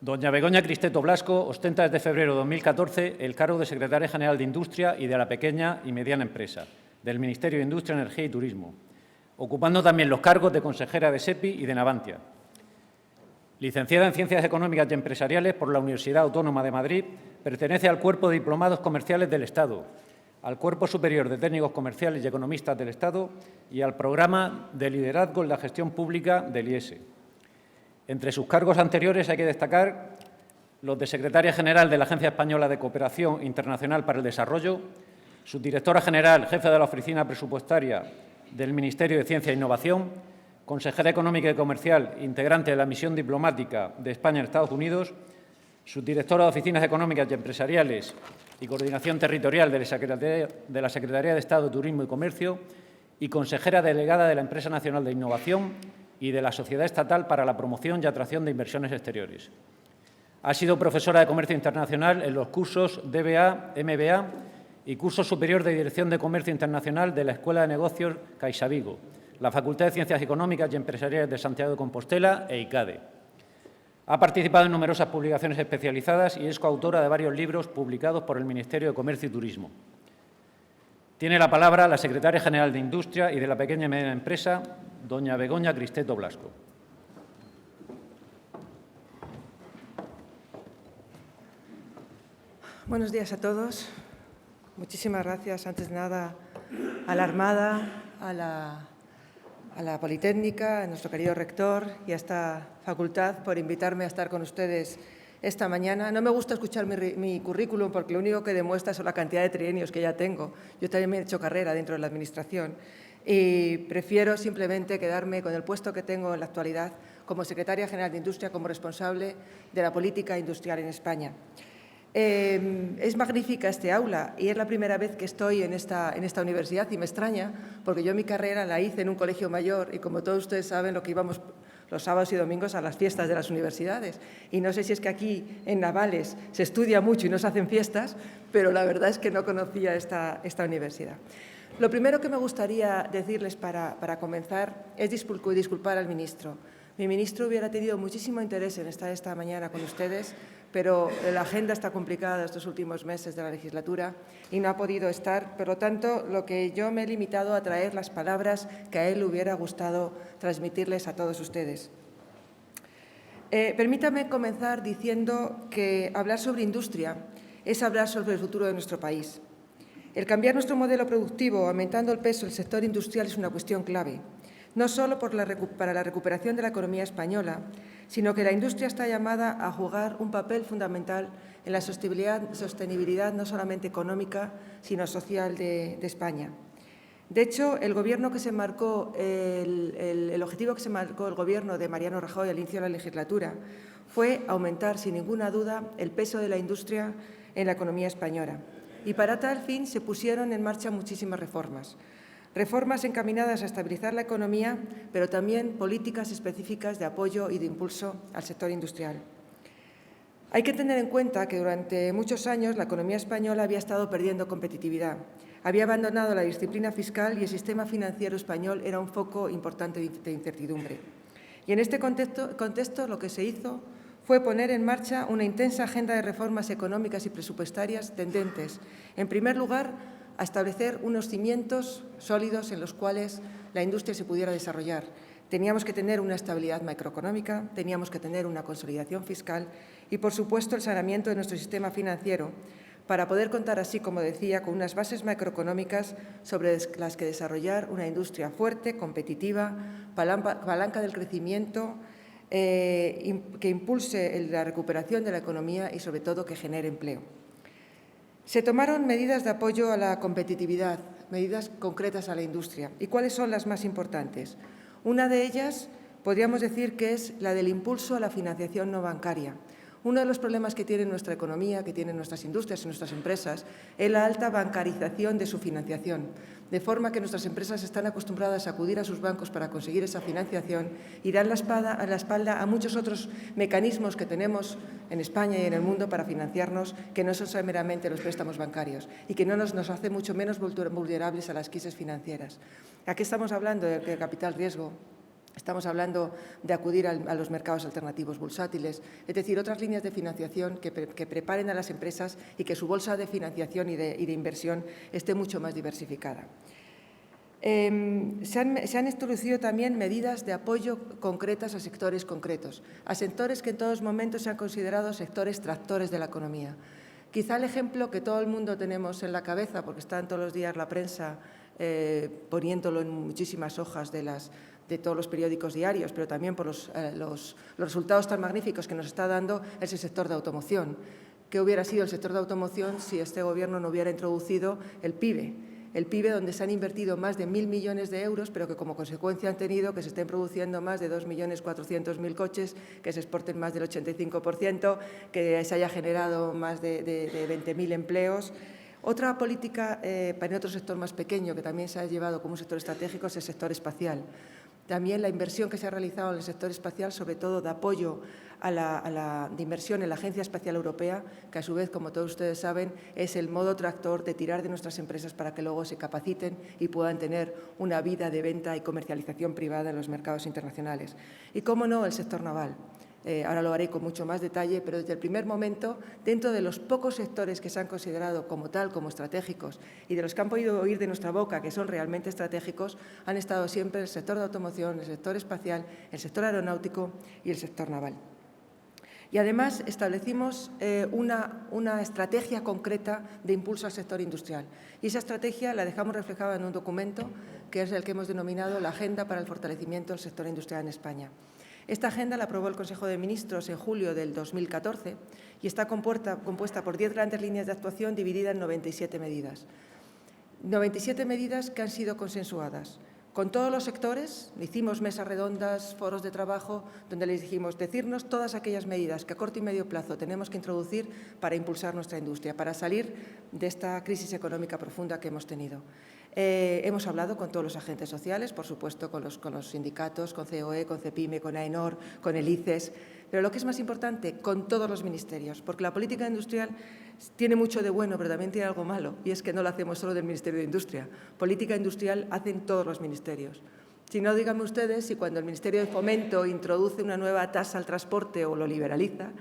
Doña Begoña Cristeto Blasco ostenta desde febrero de 2014 el cargo de Secretaria General de Industria y de la Pequeña y Mediana Empresa del Ministerio de Industria, Energía y Turismo, ocupando también los cargos de consejera de SEPI y de Navantia. Licenciada en Ciencias Económicas y Empresariales por la Universidad Autónoma de Madrid, pertenece al Cuerpo de Diplomados Comerciales del Estado, al Cuerpo Superior de Técnicos Comerciales y Economistas del Estado y al Programa de Liderazgo en la Gestión Pública del IES. Entre sus cargos anteriores hay que destacar los de Secretaria General de la Agencia Española de Cooperación Internacional para el Desarrollo, Subdirectora General, Jefe de la Oficina Presupuestaria del Ministerio de Ciencia e Innovación, Consejera Económica y Comercial, integrante de la Misión Diplomática de España en Estados Unidos, Subdirectora de Oficinas Económicas y Empresariales y Coordinación Territorial de la Secretaría de Estado de Turismo y Comercio y Consejera Delegada de la Empresa Nacional de Innovación y de la Sociedad Estatal para la Promoción y Atracción de Inversiones Exteriores. Ha sido profesora de Comercio Internacional en los cursos DBA, MBA y Curso Superior de Dirección de Comercio Internacional de la Escuela de Negocios CaixaVigo, la Facultad de Ciencias Económicas y Empresariales de Santiago de Compostela e ICADE. Ha participado en numerosas publicaciones especializadas y es coautora de varios libros publicados por el Ministerio de Comercio y Turismo. Tiene la palabra la Secretaria General de Industria y de la Pequeña y Mediana Empresa, doña Begoña Cristeto Blasco. Buenos días a todos. Muchísimas gracias, antes de nada, a la Armada, a la Politécnica, a nuestro querido rector y a esta facultad por invitarme a estar con ustedes esta mañana. No me gusta escuchar mi currículum porque lo único que demuestra son la cantidad de trienios que ya tengo. Yo también me he hecho carrera dentro de la Administración y prefiero simplemente quedarme con el puesto que tengo en la actualidad como Secretaria General de Industria, como responsable de la política industrial en España. Es magnífica este aula y es la primera vez que estoy en esta universidad y me extraña porque yo mi carrera la hice en un colegio mayor y como todos ustedes saben lo que íbamos los sábados y domingos a las fiestas de las universidades. Y no sé si es que aquí en Navales se estudia mucho y no se hacen fiestas, pero la verdad es que no conocía esta universidad. Lo primero que me gustaría decirles para comenzar es disculpar al ministro. Mi ministro hubiera tenido muchísimo interés en estar esta mañana con ustedes, pero la agenda está complicada estos últimos meses de la legislatura y no ha podido estar. Por lo tanto, lo que yo me he limitado a traer las palabras que a él le hubiera gustado transmitirles a todos ustedes. Permítame comenzar diciendo que hablar sobre industria es hablar sobre el futuro de nuestro país. El cambiar nuestro modelo productivo, aumentando el peso del sector industrial, es una cuestión clave. No solo para la recuperación de la economía española, sino que la industria está llamada a jugar un papel fundamental en la sostenibilidad no solamente económica, sino social de España. De hecho, el objetivo que se marcó el Gobierno de Mariano Rajoy al inicio de la legislatura fue aumentar, sin ninguna duda, el peso de la industria en la economía española. Y para tal fin se pusieron en marcha muchísimas reformas. Reformas encaminadas a estabilizar la economía, pero también políticas específicas de apoyo y de impulso al sector industrial. Hay que tener en cuenta que durante muchos años la economía española había estado perdiendo competitividad, había abandonado la disciplina fiscal y el sistema financiero español era un foco importante de incertidumbre. Y en este contexto lo que se hizo fue poner en marcha una intensa agenda de reformas económicas y presupuestarias tendentes, en primer lugar, a establecer unos cimientos sólidos en los cuales la industria se pudiera desarrollar. Teníamos que tener una estabilidad macroeconómica, teníamos que tener una consolidación fiscal y, por supuesto, el saneamiento de nuestro sistema financiero para poder contar así, como decía, con unas bases macroeconómicas sobre las que desarrollar una industria fuerte, competitiva, palanca del crecimiento, que impulse la recuperación de la economía y, sobre todo, que genere empleo. Se tomaron medidas de apoyo a la competitividad, medidas concretas a la industria. ¿Y cuáles son las más importantes? Una de ellas podríamos decir que es la del impulso a la financiación no bancaria. Uno de los problemas que tiene nuestra economía, que tienen nuestras industrias y nuestras empresas, es la alta bancarización de su financiación, de forma que nuestras empresas están acostumbradas a acudir a sus bancos para conseguir esa financiación y dan la espalda a muchos otros mecanismos que tenemos en España y en el mundo para financiarnos, que no son meramente los préstamos bancarios y que nos hace mucho menos vulnerables a las crisis financieras. Aquí estamos hablando del capital riesgo, Estamos hablando de acudir a los mercados alternativos bursátiles, es decir, otras líneas de financiación que preparen a las empresas y que su bolsa de financiación y de inversión esté mucho más diversificada. Se han introducido también medidas de apoyo concretas a sectores concretos, a sectores que en todos momentos se han considerado sectores tractores de la economía. Quizá el ejemplo que todo el mundo tenemos en la cabeza, porque está en todos los días la prensa poniéndolo en muchísimas hojas de todos los periódicos diarios, pero también por los resultados tan magníficos que nos está dando, es el sector de automoción. ¿Qué hubiera sido el sector de automoción si este Gobierno no hubiera introducido el PIBE? El PIBE, donde se han invertido más de 1.000 millones de euros, pero que como consecuencia han tenido que se estén produciendo más de 2.400.000 coches, que se exporten más del 85%, que se haya generado más de 20.000 empleos. Otra política para otro sector más pequeño, que también se ha llevado como un sector estratégico, es el sector espacial. También la inversión que se ha realizado en el sector espacial, sobre todo de apoyo de inversión en la Agencia Espacial Europea, que a su vez, como todos ustedes saben, es el modo tractor de tirar de nuestras empresas para que luego se capaciten y puedan tener una vida de venta y comercialización privada en los mercados internacionales. Y, cómo no, el sector naval. Ahora lo haré con mucho más detalle, pero desde el primer momento, dentro de los pocos sectores que se han considerado como tal, como estratégicos, y de los que han podido oír de nuestra boca que son realmente estratégicos, han estado siempre el sector de automoción, el sector espacial, el sector aeronáutico y el sector naval. Y además establecimos una estrategia concreta de impulso al sector industrial. Y esa estrategia la dejamos reflejada en un documento que es el que hemos denominado la Agenda para el Fortalecimiento del Sector Industrial en España. Esta agenda la aprobó el Consejo de Ministros en julio del 2014 y está compuesta por 10 grandes líneas de actuación divididas en 97 medidas. 97 medidas que han sido consensuadas. Con todos los sectores, hicimos mesas redondas, foros de trabajo, donde les dijimos decirnos todas aquellas medidas que a corto y medio plazo tenemos que introducir para impulsar nuestra industria, para salir de esta crisis económica profunda que hemos tenido. Hemos hablado con todos los agentes sociales, por supuesto con los sindicatos, con COE, con CEPIME, con AENOR, con el ICES, pero lo que es más importante, con todos los ministerios, porque la política industrial tiene mucho de bueno, pero también tiene algo malo, y es que no la hacemos solo del Ministerio de Industria. Política industrial hacen todos los ministerios. Si no, díganme ustedes si cuando el Ministerio de Fomento introduce una nueva tasa al transporte o lo liberaliza,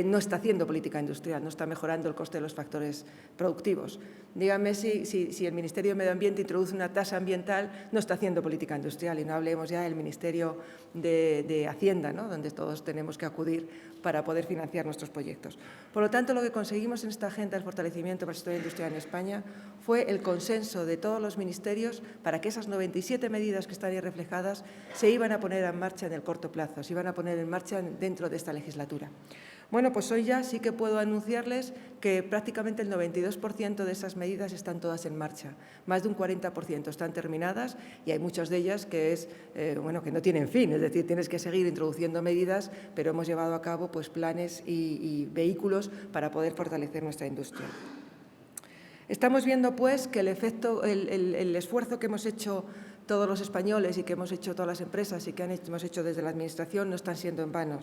no está haciendo política industrial, no está mejorando el coste de los factores productivos. Díganme si el Ministerio de Medio Ambiente introduce una tasa ambiental, no está haciendo política industrial. Y no hablemos ya del Ministerio de Hacienda, ¿no?, donde todos tenemos que acudir para poder financiar nuestros proyectos. Por lo tanto, lo que conseguimos en esta agenda del fortalecimiento para el sector industrial en España fue el consenso de todos los ministerios para que esas 97 medidas que están ahí reflejadas se iban a poner en marcha en el corto plazo, se iban a poner en marcha dentro de esta legislatura. Bueno, pues hoy ya sí que puedo anunciarles que prácticamente el 92% de esas medidas están todas en marcha. Más de un 40% están terminadas y hay muchas de ellas que que no tienen fin. Es decir, tienes que seguir introduciendo medidas, pero hemos llevado a cabo pues, planes y vehículos para poder fortalecer nuestra industria. Estamos viendo pues que el esfuerzo que hemos hecho todos los españoles y que hemos hecho todas las empresas y que hemos hecho desde la Administración no están siendo en vano,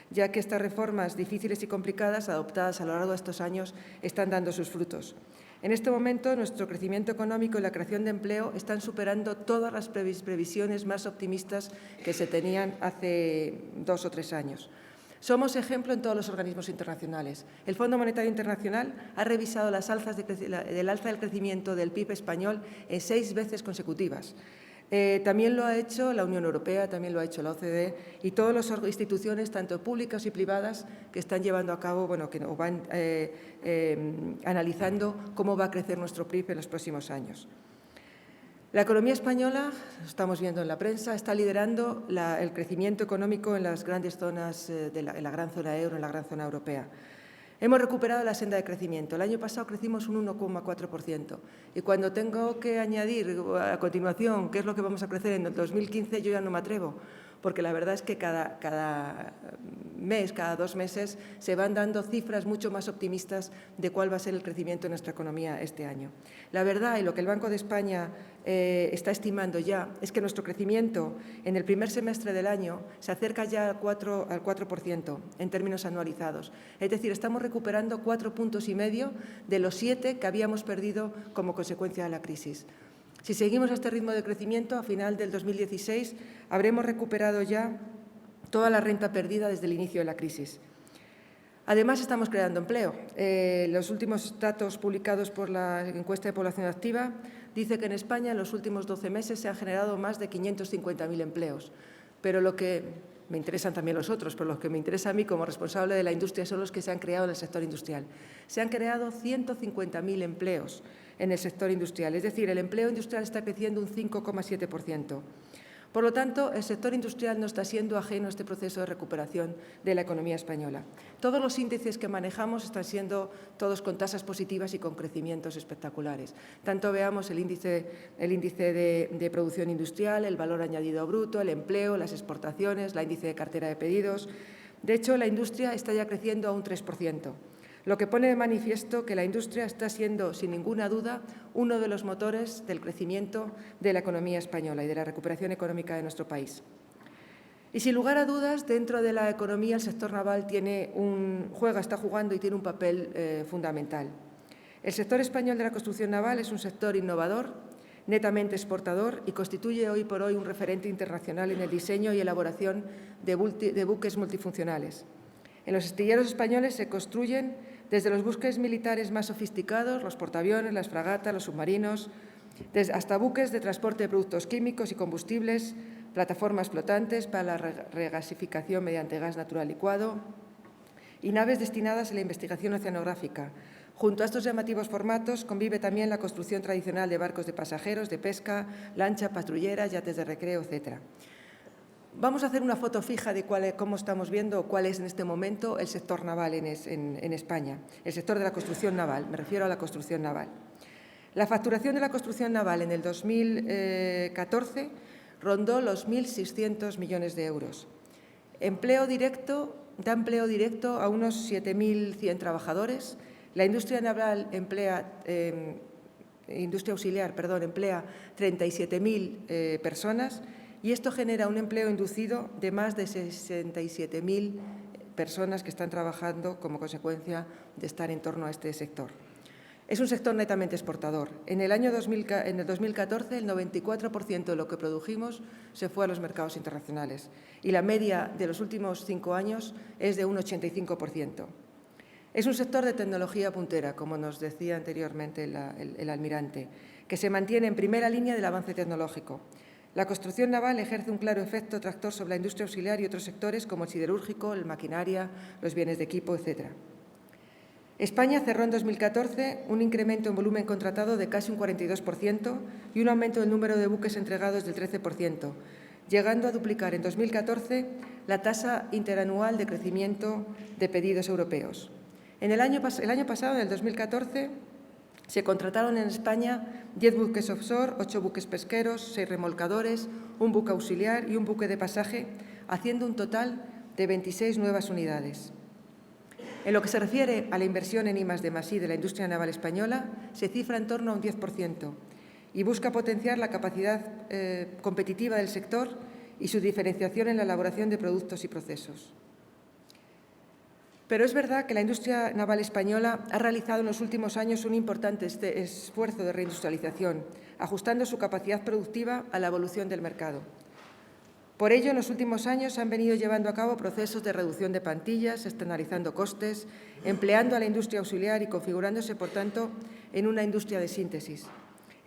ya que estas reformas difíciles y complicadas adoptadas a lo largo de estos años están dando sus frutos. En este momento, nuestro crecimiento económico y la creación de empleo están superando todas las previsiones más optimistas que se tenían hace 2 o 3 años. Somos ejemplo en todos los organismos internacionales. El Fondo Monetario Internacional ha revisado las alzas del alza del crecimiento del PIB español en 6 veces consecutivas. También lo ha hecho la Unión Europea, también lo ha hecho la OCDE y todas las instituciones, tanto públicas y privadas, que están llevando a cabo, que van analizando cómo va a crecer nuestro PIB en los próximos años. La economía española, estamos viendo en la prensa, está liderando el crecimiento económico en las grandes zonas, en la gran zona euro, en la gran zona europea. Hemos recuperado la senda de crecimiento. El año pasado crecimos un 1,4%. Y cuando tengo que añadir a continuación qué es lo que vamos a crecer en el 2015, yo ya no me atrevo, porque la verdad es que cada mes, cada 2 meses, se van dando cifras mucho más optimistas de cuál va a ser el crecimiento de nuestra economía este año. La verdad, y lo que el Banco de España está estimando ya, es que nuestro crecimiento en el primer semestre del año se acerca ya al 4% en términos anualizados. Es decir, estamos recuperando 4,5 puntos de los 7 que habíamos perdido como consecuencia de la crisis. Si seguimos a este ritmo de crecimiento, a final del 2016 habremos recuperado ya toda la renta perdida desde el inicio de la crisis. Además, estamos creando empleo. Los últimos datos publicados por la encuesta de población activa dice que en España en los últimos 12 meses se han generado más de 550.000 empleos. Pero lo que me interesan también los otros, pero lo que me interesa a mí como responsable de la industria son los que se han creado en el sector industrial. Se han creado 150.000 empleos en el sector industrial, es decir, el empleo industrial está creciendo un 5,7%. Por lo tanto, el sector industrial no está siendo ajeno a este proceso de recuperación de la economía española. Todos los índices que manejamos están siendo todos con tasas positivas y con crecimientos espectaculares. Tanto veamos el índice de producción industrial, el valor añadido bruto, el empleo, las exportaciones, el índice de cartera de pedidos. De hecho, la industria está ya creciendo a un 3%. Lo que pone de manifiesto que la industria está siendo, sin ninguna duda, uno de los motores del crecimiento de la economía española y de la recuperación económica de nuestro país. Y sin lugar a dudas, dentro de la economía el sector naval está jugando y tiene un papel fundamental. El sector español de la construcción naval es un sector innovador, netamente exportador y constituye hoy por hoy un referente internacional en el diseño y elaboración de buques multifuncionales. En los astilleros españoles se construyen desde los buques militares más sofisticados, los portaaviones, las fragatas, los submarinos, hasta buques de transporte de productos químicos y combustibles, plataformas flotantes para la regasificación mediante gas natural licuado y naves destinadas a la investigación oceanográfica. Junto a estos llamativos formatos convive también la construcción tradicional de barcos de pasajeros, de pesca, lancha, patrulleras, yates de recreo, etc. Vamos a hacer una foto fija de cómo estamos viendo cuál es en este momento el sector naval en España, el sector de la construcción naval, me refiero a la construcción naval. La facturación de la construcción naval en el 2014 rondó los 1.600 millones de euros. Da empleo directo a unos 7.100 trabajadores. La industria naval emplea 37.000 personas. Y esto genera un empleo inducido de más de 67.000 personas que están trabajando como consecuencia de estar en torno a este sector. Es un sector netamente exportador. En el 2014, el 94% de lo que produjimos se fue a los mercados internacionales y la media de los últimos 5 años es de un 85%. Es un sector de tecnología puntera, como nos decía anteriormente el almirante, que se mantiene en primera línea del avance tecnológico. La construcción naval ejerce un claro efecto tractor sobre la industria auxiliar y otros sectores como el siderúrgico, la maquinaria, los bienes de equipo, etc. España cerró en 2014 un incremento en volumen contratado de casi un 42% y un aumento del número de buques entregados del 13%, llegando a duplicar en 2014 la tasa interanual de crecimiento de pedidos europeos. El año pasado, en el 2014, se contrataron en España 10 buques offshore, 8 buques pesqueros, 6 remolcadores, un buque auxiliar y un buque de pasaje, haciendo un total de 26 nuevas unidades. En lo que se refiere a la inversión en I+D+I de la industria naval española, se cifra en torno a un 10% y busca potenciar la capacidad competitiva del sector y su diferenciación en la elaboración de productos y procesos. Pero es verdad que la industria naval española ha realizado en los últimos años un importante esfuerzo de reindustrialización, ajustando su capacidad productiva a la evolución del mercado. Por ello, en los últimos años se han venido llevando a cabo procesos de reducción de plantillas, externalizando costes, empleando a la industria auxiliar y configurándose, por tanto, en una industria de síntesis.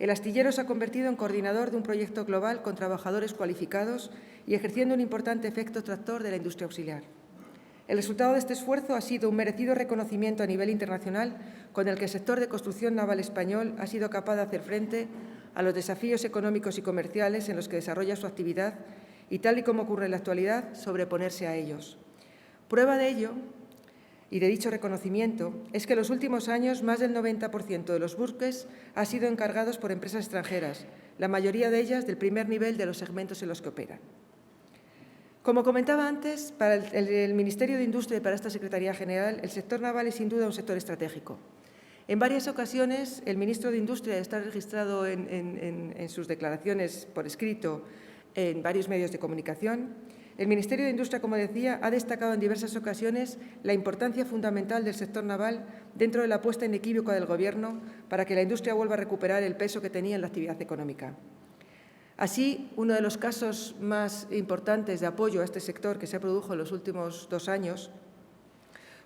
El astillero se ha convertido en coordinador de un proyecto global con trabajadores cualificados y ejerciendo un importante efecto tractor de la industria auxiliar. El resultado de este esfuerzo ha sido un merecido reconocimiento a nivel internacional con el que el sector de construcción naval español ha sido capaz de hacer frente a los desafíos económicos y comerciales en los que desarrolla su actividad y, tal y como ocurre en la actualidad, sobreponerse a ellos. Prueba de ello y de dicho reconocimiento es que en los últimos años más del 90% de los buques han sido encargados por empresas extranjeras, la mayoría de ellas del primer nivel de los segmentos en los que operan. Como comentaba antes, para el Ministerio de Industria y para esta Secretaría General, el sector naval es sin duda un sector estratégico. En varias ocasiones, el ministro de Industria está registrado en sus declaraciones por escrito en varios medios de comunicación, El Ministerio de Industria, como decía, ha destacado en diversas ocasiones la importancia fundamental del sector naval dentro de la apuesta inequívoca del Gobierno para que la industria vuelva a recuperar el peso que tenía en la actividad económica. Así, uno de los casos más importantes de apoyo a este sector que se produjo en los últimos 2 años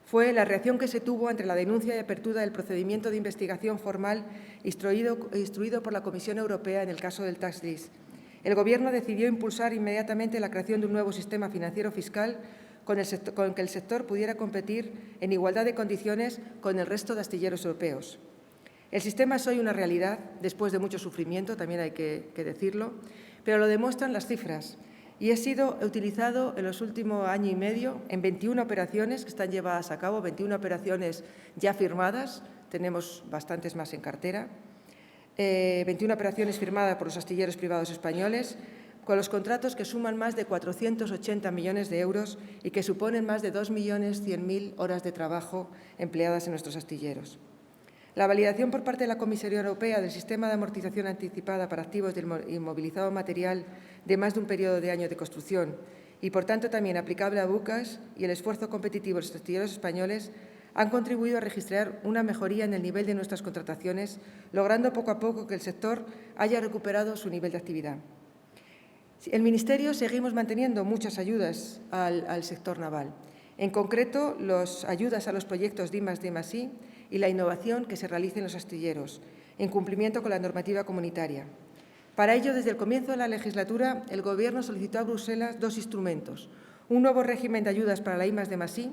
fue la reacción que se tuvo ante la denuncia y apertura del procedimiento de investigación formal instruido por la Comisión Europea en el caso del Tax Lease. El Gobierno decidió impulsar inmediatamente la creación de un nuevo sistema financiero fiscal con que el sector pudiera competir en igualdad de condiciones con el resto de astilleros europeos. El sistema es hoy una realidad, después de mucho sufrimiento, también hay que decirlo, pero lo demuestran las cifras y ha sido utilizado en los últimos año y medio en 21 operaciones que están llevadas a cabo, 21 operaciones ya firmadas, tenemos bastantes más en cartera, 21 operaciones firmadas por los astilleros privados españoles, con los contratos que suman más de 480 millones de euros y que suponen más de 2.100.000 horas de trabajo empleadas en nuestros astilleros. La validación por parte de la Comisión Europea del sistema de amortización anticipada para activos del inmovilizado material de más de un periodo de años de construcción y, por tanto, también aplicable a buques y el esfuerzo competitivo de los astilleros españoles han contribuido a registrar una mejoría en el nivel de nuestras contrataciones, logrando poco a poco que el sector haya recuperado su nivel de actividad. El Ministerio seguimos manteniendo muchas ayudas al sector naval, en concreto las ayudas a los proyectos D+D+I y la innovación que se realiza en los astilleros, en cumplimiento con la normativa comunitaria. Para ello, desde el comienzo de la legislatura, el Gobierno solicitó a Bruselas 2 instrumentos, un nuevo régimen de ayudas para la I+D+I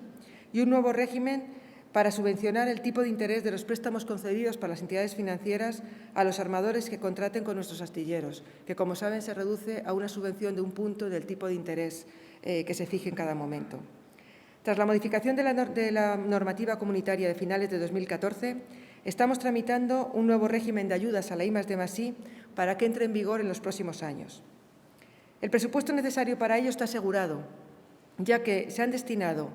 y un nuevo régimen para subvencionar el tipo de interés de los préstamos concedidos por las entidades financieras a los armadores que contraten con nuestros astilleros, que, como saben, se reduce a una subvención de 1 punto del tipo de interés que se fije en cada momento. Tras la modificación de la normativa comunitaria de finales de 2014, estamos tramitando un nuevo régimen de ayudas a la I+D+I para que entre en vigor en los próximos años. El presupuesto necesario para ello está asegurado, ya que se han destinado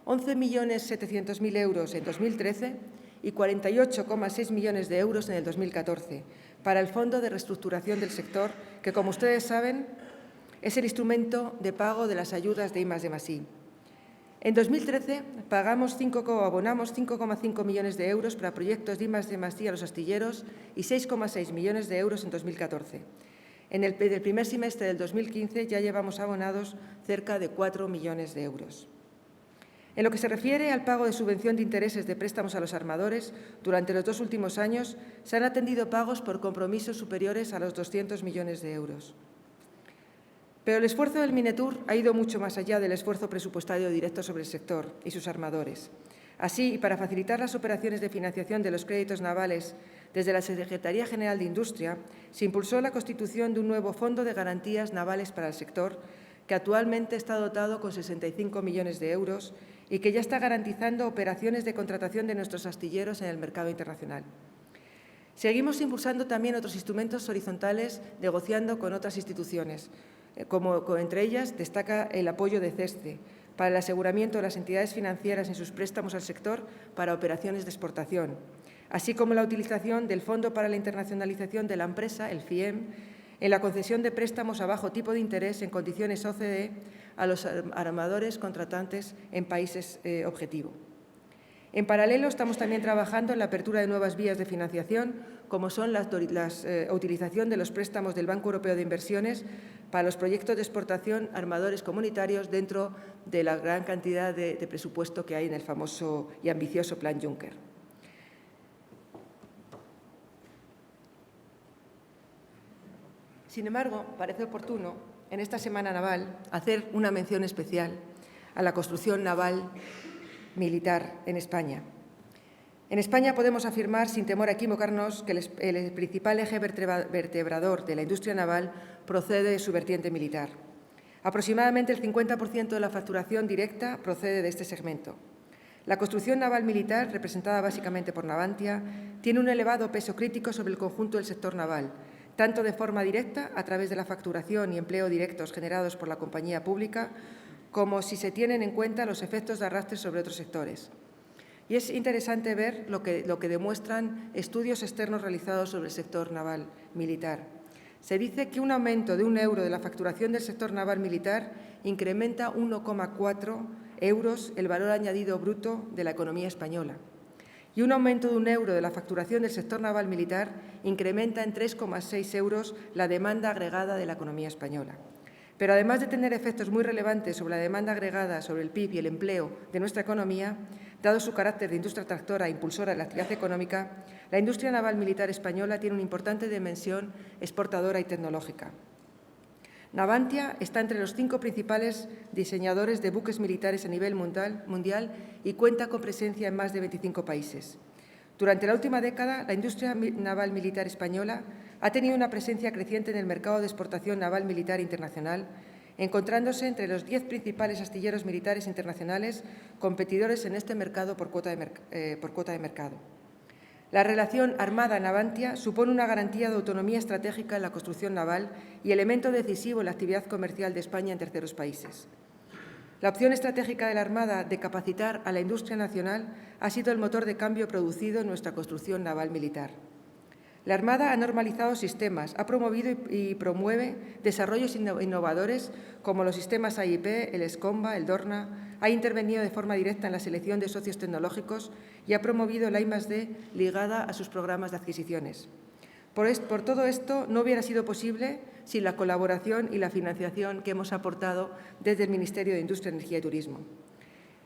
11.700.000 euros en 2013 y 48,6 millones de euros en el 2014 para el Fondo de Reestructuración del Sector, que, como ustedes saben, es el instrumento de pago de las ayudas de I+D+I. En 2013 abonamos 5,5 millones de euros para proyectos de I+D+I a los astilleros y 6,6 millones de euros en 2014. En el primer semestre del 2015 ya llevamos abonados cerca de 4 millones de euros. En lo que se refiere al pago de subvención de intereses de préstamos a los armadores, durante los 2 últimos años se han atendido pagos por compromisos superiores a los 200 millones de euros. Pero el esfuerzo del Minetur ha ido mucho más allá del esfuerzo presupuestario directo sobre el sector y sus armadores. Así, y para facilitar las operaciones de financiación de los créditos navales, desde la Secretaría General de Industria se impulsó la constitución de un nuevo Fondo de Garantías Navales para el sector, que actualmente está dotado con 65 millones de euros y que ya está garantizando operaciones de contratación de nuestros astilleros en el mercado internacional. Seguimos impulsando también otros instrumentos horizontales, negociando con otras instituciones, entre ellas destaca el apoyo de CESCE para el aseguramiento de las entidades financieras en sus préstamos al sector para operaciones de exportación, así como la utilización del Fondo para la Internacionalización de la Empresa, el FIEM, en la concesión de préstamos a bajo tipo de interés en condiciones OCDE a los armadores contratantes en países objetivo. En paralelo, estamos también trabajando en la apertura de nuevas vías de financiación, como son la utilización de los préstamos del Banco Europeo de Inversiones para los proyectos de exportación armadores comunitarios dentro de la gran cantidad de presupuesto que hay en el famoso y ambicioso Plan Juncker. Sin embargo, parece oportuno, en esta Semana Naval, hacer una mención especial a la construcción naval militar en España. En España podemos afirmar, sin temor a equivocarnos, que el principal eje vertebrador de la industria naval procede de su vertiente militar. Aproximadamente el 50% de la facturación directa procede de este segmento. La construcción naval militar, representada básicamente por Navantia, tiene un elevado peso crítico sobre el conjunto del sector naval, tanto de forma directa, a través de la facturación y empleo directos generados por la compañía pública, como si se tienen en cuenta los efectos de arrastre sobre otros sectores. Y es interesante ver lo que demuestran estudios externos realizados sobre el sector naval militar. Se dice que un aumento de €1 de la facturación del sector naval militar incrementa 1,4 euros el valor añadido bruto de la economía española. Y un aumento de €1 de la facturación del sector naval militar incrementa en 3,6 euros la demanda agregada de la economía española. Pero además de tener efectos muy relevantes sobre la demanda agregada, sobre el PIB y el empleo de nuestra economía, dado su carácter de industria tractora e impulsora de la actividad económica, la industria naval militar española tiene una importante dimensión exportadora y tecnológica. Navantia está entre los 5 principales diseñadores de buques militares a nivel mundial y cuenta con presencia en más de 25 países. Durante la última década, la industria naval militar española ha tenido una presencia creciente en el mercado de exportación naval militar internacional, encontrándose entre los 10 principales astilleros militares internacionales competidores en este mercado por cuota de mercado. La relación Armada-Navantia supone una garantía de autonomía estratégica en la construcción naval y elemento decisivo en la actividad comercial de España en terceros países. La opción estratégica de la Armada de capacitar a la industria nacional ha sido el motor de cambio producido en nuestra construcción naval militar. La Armada ha normalizado sistemas, ha promovido y promueve desarrollos innovadores como los sistemas AIP, el ESCOMBA, el DORNA, ha intervenido de forma directa en la selección de socios tecnológicos y ha promovido la I+D ligada a sus programas de adquisiciones. Por todo esto, no hubiera sido posible sin la colaboración y la financiación que hemos aportado desde el Ministerio de Industria, Energía y Turismo.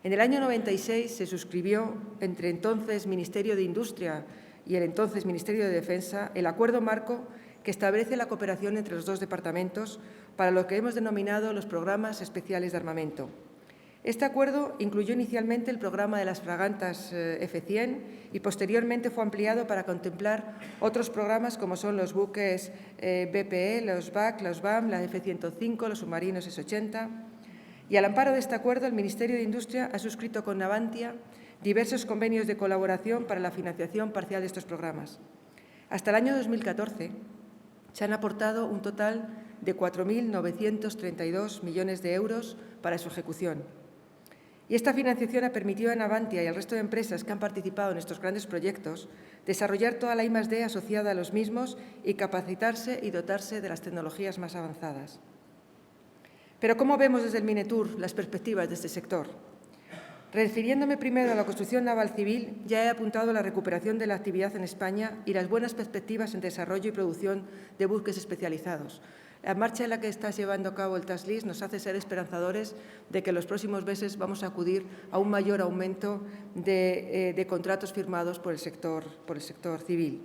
En el año 96 se suscribió entre entonces Ministerio de Industria y el entonces Ministerio de Defensa el acuerdo marco que establece la cooperación entre los dos departamentos para lo que hemos denominado los programas especiales de armamento. Este acuerdo incluyó inicialmente el programa de las fragatas F-100 y posteriormente fue ampliado para contemplar otros programas como son los buques BPE, los BAC, los BAM, la F-105, los submarinos S-80. Y al amparo de este acuerdo, el Ministerio de Industria ha suscrito con Navantia diversos convenios de colaboración para la financiación parcial de estos programas. Hasta el año 2014 se han aportado un total de 4.932 millones de euros para su ejecución. Y esta financiación ha permitido a Navantia y al resto de empresas que han participado en estos grandes proyectos desarrollar toda la I+D asociada a los mismos y capacitarse y dotarse de las tecnologías más avanzadas. Pero ¿cómo vemos desde el Minetur las perspectivas de este sector? Refiriéndome primero a la construcción naval civil, ya he apuntado la recuperación de la actividad en España y las buenas perspectivas en desarrollo y producción de buques especializados. La marcha en la que está llevando a cabo el TASLIS nos hace ser esperanzadores de que en los próximos meses vamos a acudir a un mayor aumento de contratos firmados por el sector civil.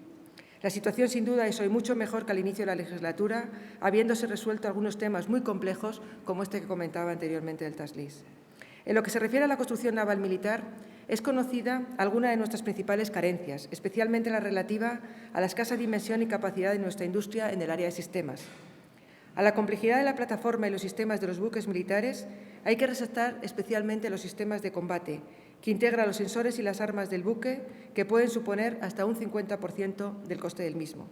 La situación, sin duda, es hoy mucho mejor que al inicio de la legislatura, habiéndose resuelto algunos temas muy complejos, como este que comentaba anteriormente del TASLIS. En lo que se refiere a la construcción naval militar, es conocida alguna de nuestras principales carencias, especialmente la relativa a la escasa dimensión y capacidad de nuestra industria en el área de sistemas. A la complejidad de la plataforma y los sistemas de los buques militares hay que resaltar especialmente los sistemas de combate, que integran los sensores y las armas del buque, que pueden suponer hasta un 50% del coste del mismo.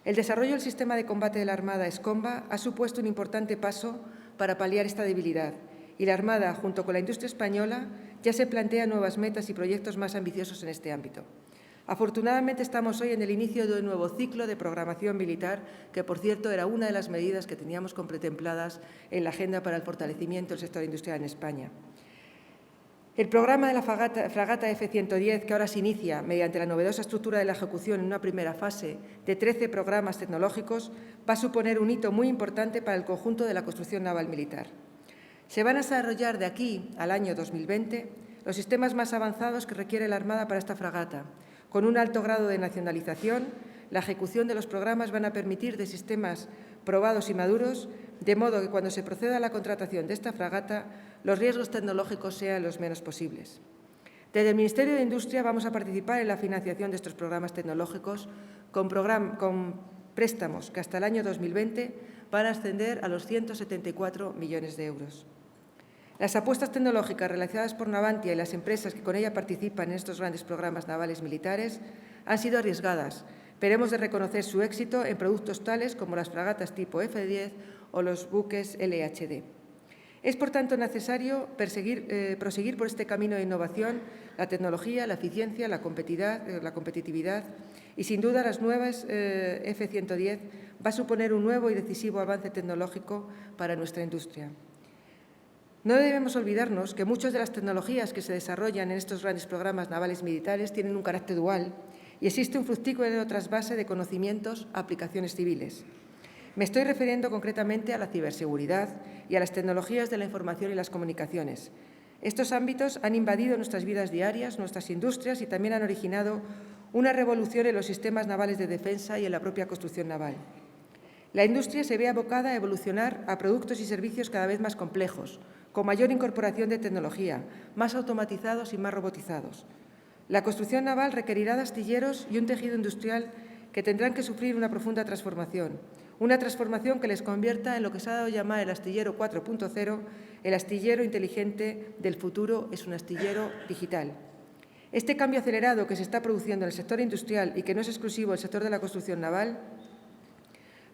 El desarrollo del sistema de combate de la Armada ESCOMBA ha supuesto un importante paso para paliar esta debilidad, y la Armada, junto con la industria española, ya se plantea nuevas metas y proyectos más ambiciosos en este ámbito. Afortunadamente, estamos hoy en el inicio de un nuevo ciclo de programación militar, que, por cierto, era una de las medidas que teníamos contempladas en la agenda para el fortalecimiento del sector industrial en España. El programa de la fragata F-110, que ahora se inicia mediante la novedosa estructura de la ejecución en una primera fase de 13 programas tecnológicos, va a suponer un hito muy importante para el conjunto de la construcción naval militar. Se van a desarrollar de aquí al año 2020 los sistemas más avanzados que requiere la Armada para esta fragata. Con un alto grado de nacionalización, la ejecución de los programas van a permitir de sistemas probados y maduros, de modo que cuando se proceda a la contratación de esta fragata, los riesgos tecnológicos sean los menos posibles. Desde el Ministerio de Industria vamos a participar en la financiación de estos programas tecnológicos con préstamos que hasta el año 2020 van a ascender a los 174 millones de euros. Las apuestas tecnológicas realizadas por Navantia y las empresas que con ella participan en estos grandes programas navales militares han sido arriesgadas, pero hemos de reconocer su éxito en productos tales como las fragatas tipo F-10 o los buques LHD. Es, por tanto, necesario proseguir por este camino de innovación, la tecnología, la eficiencia, la competitividad Y, sin duda, las nuevas F-110 va a suponer un nuevo y decisivo avance tecnológico para nuestra industria. No debemos olvidarnos que muchas de las tecnologías que se desarrollan en estos grandes programas navales militares tienen un carácter dual y existe un fructífero trasvase de conocimientos a aplicaciones civiles. Me estoy refiriendo concretamente a la ciberseguridad y a las tecnologías de la información y las comunicaciones. Estos ámbitos han invadido nuestras vidas diarias, nuestras industrias y también han originado una revolución en los sistemas navales de defensa y en la propia construcción naval. La industria se ve abocada a evolucionar a productos y servicios cada vez más complejos, con mayor incorporación de tecnología, más automatizados y más robotizados. La construcción naval requerirá de astilleros y un tejido industrial que tendrán que sufrir una profunda transformación, una transformación que les convierta en lo que se ha dado a llamar el astillero 4.0, el astillero inteligente del futuro es un astillero digital. Este cambio acelerado que se está produciendo en el sector industrial y que no es exclusivo del sector de la construcción naval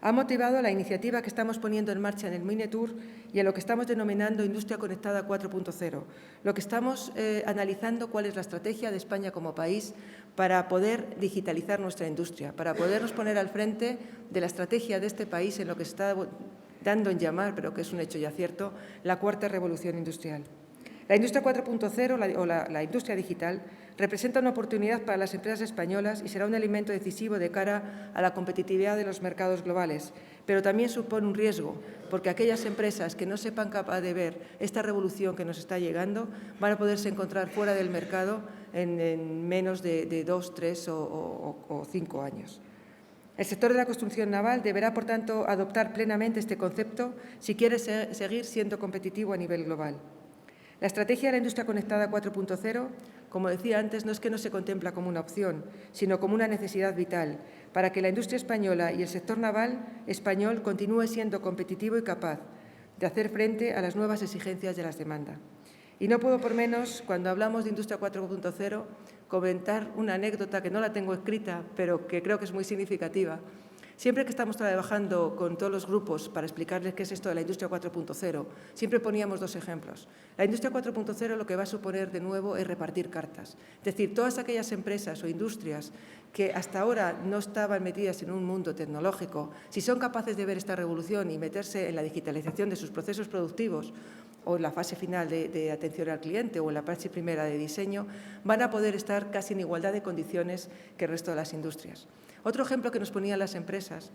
ha motivado la iniciativa que estamos poniendo en marcha en el Minetour y en lo que estamos denominando Industria Conectada 4.0. Lo que estamos analizando cuál es la estrategia de España como país para poder digitalizar nuestra industria, para podernos poner al frente de la estrategia de este país en lo que se está dando en llamar, pero que es un hecho ya cierto, la cuarta revolución industrial. La industria 4.0 o la industria digital representa una oportunidad para las empresas españolas y será un elemento decisivo de cara a la competitividad de los mercados globales, pero también supone un riesgo, porque aquellas empresas que no sepan capaz de ver esta revolución que nos está llegando van a poderse encontrar fuera del mercado en menos de 2, 3 o 5 años. El sector de la construcción naval deberá, por tanto, adoptar plenamente este concepto si quiere seguir siendo competitivo a nivel global. La estrategia de la industria conectada 4.0, como decía antes, no es que no se contempla como una opción, sino como una necesidad vital para que la industria española y el sector naval español continúe siendo competitivo y capaz de hacer frente a las nuevas exigencias de las demandas. Y no puedo por menos, cuando hablamos de industria 4.0, comentar una anécdota que no la tengo escrita, pero que creo que es muy significativa. Siempre que estamos trabajando con todos los grupos para explicarles qué es esto de la industria 4.0, siempre poníamos dos ejemplos. La industria 4.0 lo que va a suponer de nuevo es repartir cartas. Es decir, todas aquellas empresas o industrias que hasta ahora no estaban metidas en un mundo tecnológico, si son capaces de ver esta revolución y meterse en la digitalización de sus procesos productivos o en la fase final de atención al cliente o en la fase primera de diseño, van a poder estar casi en igualdad de condiciones que el resto de las industrias. Otro ejemplo que nos ponían las empresas,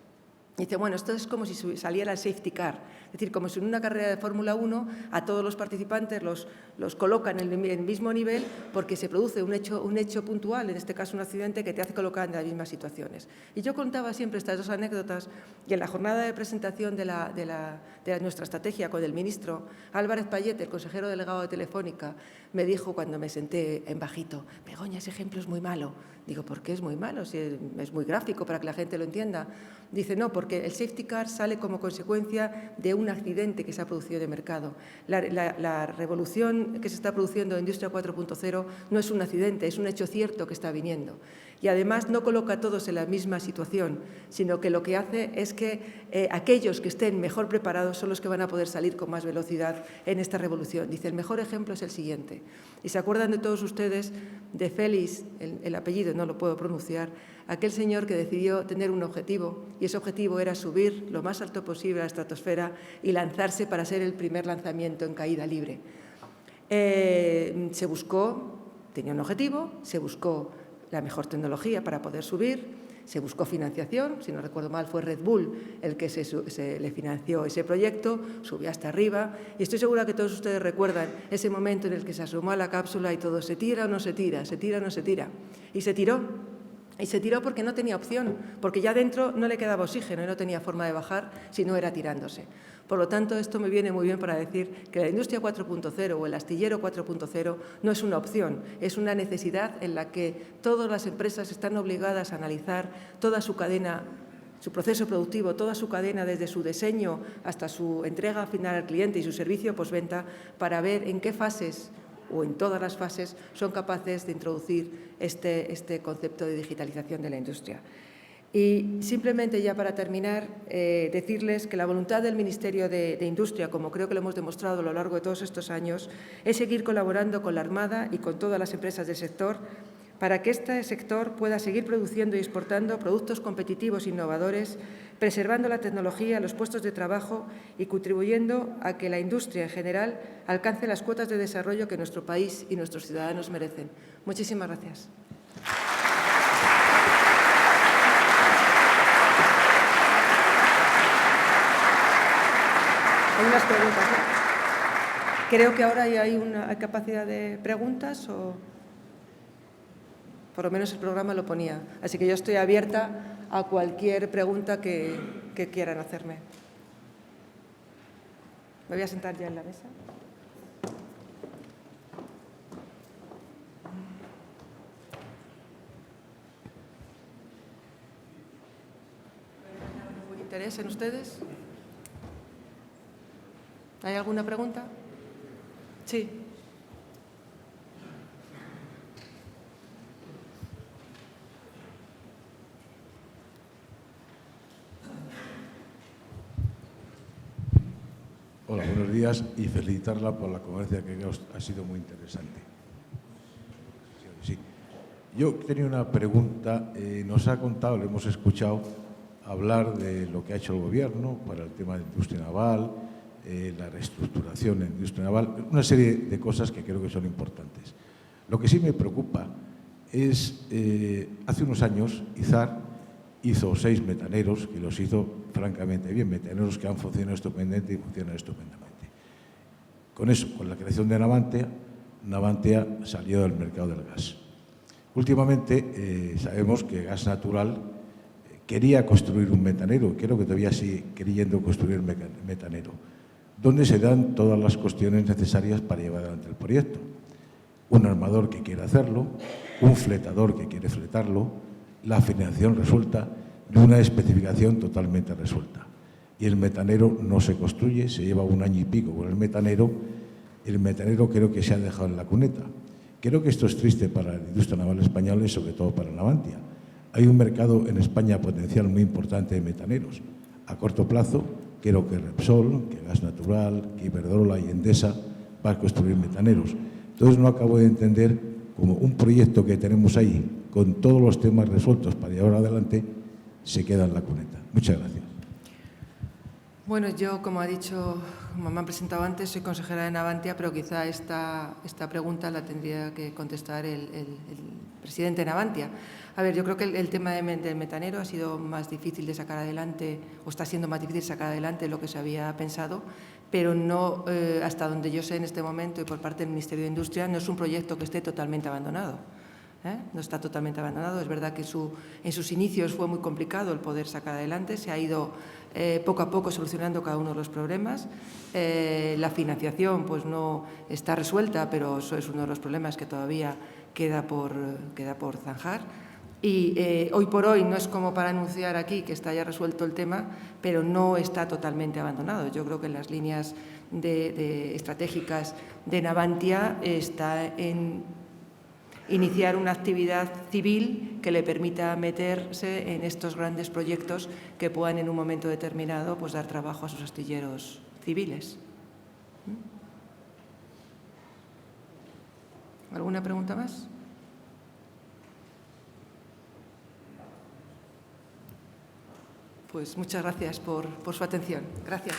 dice, bueno, esto es como si saliera el safety car, es decir, como si en una carrera de Fórmula 1 a todos los participantes los colocan en el mismo nivel porque se produce un hecho puntual, en este caso un accidente que te hace colocar en las mismas situaciones. Y yo contaba siempre estas dos anécdotas y en la jornada de presentación de nuestra estrategia con el ministro Álvarez Payete, el consejero delegado de Telefónica, me dijo cuando me senté en bajito, Begoña, ese ejemplo es muy malo. Digo, ¿por qué es muy malo? Si es muy gráfico para que la gente lo entienda. Dice, no, porque el safety car sale como consecuencia de un accidente que se ha producido de mercado. La revolución que se está produciendo en Industria 4.0 no es un accidente, es un hecho cierto que está viniendo. Y además no coloca a todos en la misma situación, sino que lo que hace es que aquellos que estén mejor preparados son los que van a poder salir con más velocidad en esta revolución. Dice, el mejor ejemplo es el siguiente. Y se acuerdan de todos ustedes de Félix, el apellido no lo puedo pronunciar, aquel señor que decidió tener un objetivo y ese objetivo era subir lo más alto posible a la estratosfera y lanzarse para ser el primer lanzamiento en caída libre. Se buscó, tenía un objetivo, se buscó la mejor tecnología para poder subir, se buscó financiación, si no recuerdo mal fue Red Bull el que se le financió ese proyecto, subió hasta arriba y estoy segura que todos ustedes recuerdan ese momento en el que se asomó a la cápsula y todo se tira o no se tira, se tira o no se tira y se tiró. Y se tiró porque no tenía opción, porque ya dentro no le quedaba oxígeno y no tenía forma de bajar si no era tirándose. Por lo tanto, esto me viene muy bien para decir que la industria 4.0 o el astillero 4.0 no es una opción, es una necesidad en la que todas las empresas están obligadas a analizar toda su cadena, su proceso productivo, toda su cadena desde su diseño hasta su entrega final al cliente y su servicio postventa para ver en qué fases o en todas las fases son capaces de introducir este concepto de digitalización de la industria. Y simplemente ya para terminar, decirles que la voluntad del Ministerio de Industria, como creo que lo hemos demostrado a lo largo de todos estos años, es seguir colaborando con la Armada y con todas las empresas del sector para que este sector pueda seguir produciendo y exportando productos competitivos e innovadores, preservando la tecnología, los puestos de trabajo y contribuyendo a que la industria en general alcance las cuotas de desarrollo que nuestro país y nuestros ciudadanos merecen. Muchísimas gracias. Hay unas preguntas, ¿no? Creo que ahora hay una capacidad de preguntas, o por lo menos el programa lo ponía. Así que yo estoy abierta a cualquier pregunta que quieran hacerme. Me voy a sentar ya en la mesa. ¿Algún interés en ustedes? ¿Hay alguna pregunta? Sí. Hola, buenos días y felicitarla por la conferencia que ha sido muy interesante. Sí. Yo tenía una pregunta. Nos ha contado, le hemos escuchado hablar de lo que ha hecho el Gobierno para el tema de industria naval, la reestructuración en industria naval, una serie de cosas que creo que son importantes. Lo que sí me preocupa es, hace unos años, Izar hizo 6 metaneros, que los hizo francamente bien, metaneros que han funcionado estupendamente y funcionan estupendamente. Con eso, con la creación de Navantia, Navantia salió del mercado del gas. Últimamente sabemos que Gas Natural quería construir un metanero, creo que todavía sigue queriendo construir un metanero, donde se dan todas las cuestiones necesarias para llevar adelante el proyecto. Un armador que quiere hacerlo, un fletador que quiere fletarlo, la financiación resuelta de una especificación totalmente resuelta. Y el metanero no se construye, se lleva 1 año y pico con el metanero. El metanero creo que se ha dejado en la cuneta. Creo que esto es triste para la industria naval española y sobre todo para Navantia. Hay un mercado en España potencial muy importante de metaneros. A corto plazo, creo que Repsol, que Gas Natural, que Iberdrola y Endesa van a construir metaneros. Entonces no acabo de entender cómo un proyecto que tenemos ahí, con todos los temas resueltos para llevar adelante, se queda en la cuneta. Muchas gracias. Bueno, yo, como ha dicho, como me han presentado antes, soy consejera de Navantia, pero quizá esta pregunta la tendría que contestar el presidente de Navantia. A ver, yo creo que el tema del metanero ha sido más difícil de sacar adelante, o está siendo más difícil de sacar adelante de lo que se había pensado, pero no, hasta donde yo sé en este momento y por parte del Ministerio de Industria, no es un proyecto que esté totalmente abandonado. No está totalmente abandonado. Es verdad que en sus inicios fue muy complicado el poder sacar adelante, se ha ido poco a poco solucionando cada uno de los problemas. La financiación pues no está resuelta, pero eso es uno de los problemas que todavía queda por zanjar. Y hoy por hoy no es como para anunciar aquí que está ya resuelto el tema, pero no está totalmente abandonado. Yo creo que en las líneas estratégicas de Navantia está en iniciar una actividad civil que le permita meterse en estos grandes proyectos que puedan en un momento determinado pues, dar trabajo a sus astilleros civiles. ¿Alguna pregunta más? Pues muchas gracias por su atención. Gracias.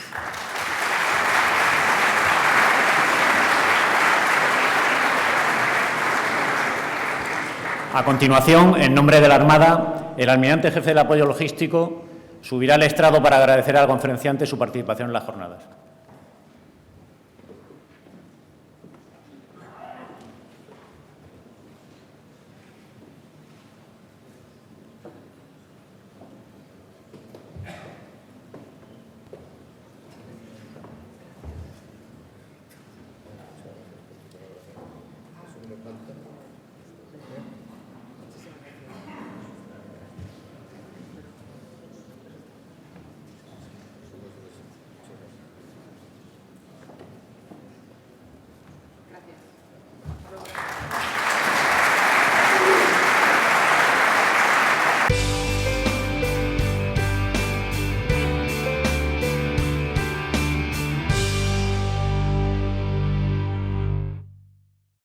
A continuación, en nombre de la Armada, el almirante jefe del apoyo logístico subirá al estrado para agradecer al conferenciante su participación en las jornadas.